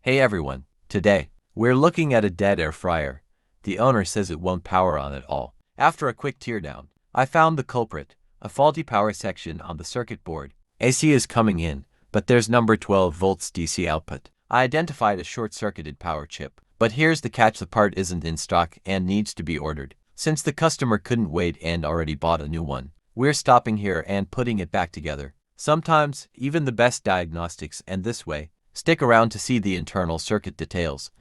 Hey everyone, today, we're looking at a dead air fryer. The owner says it won't power on at all. After a quick teardown, I found the culprit, a faulty power section on the circuit board. AC is coming in, but there's number 12 volts DC output. I identified a short-circuited power chip, but here's the catch: the part isn't in stock and needs to be ordered. Since the customer couldn't wait and already bought a new one, we're stopping here and putting it back together. Sometimes, even the best diagnostics end this way. Stick around to see the internal circuit details.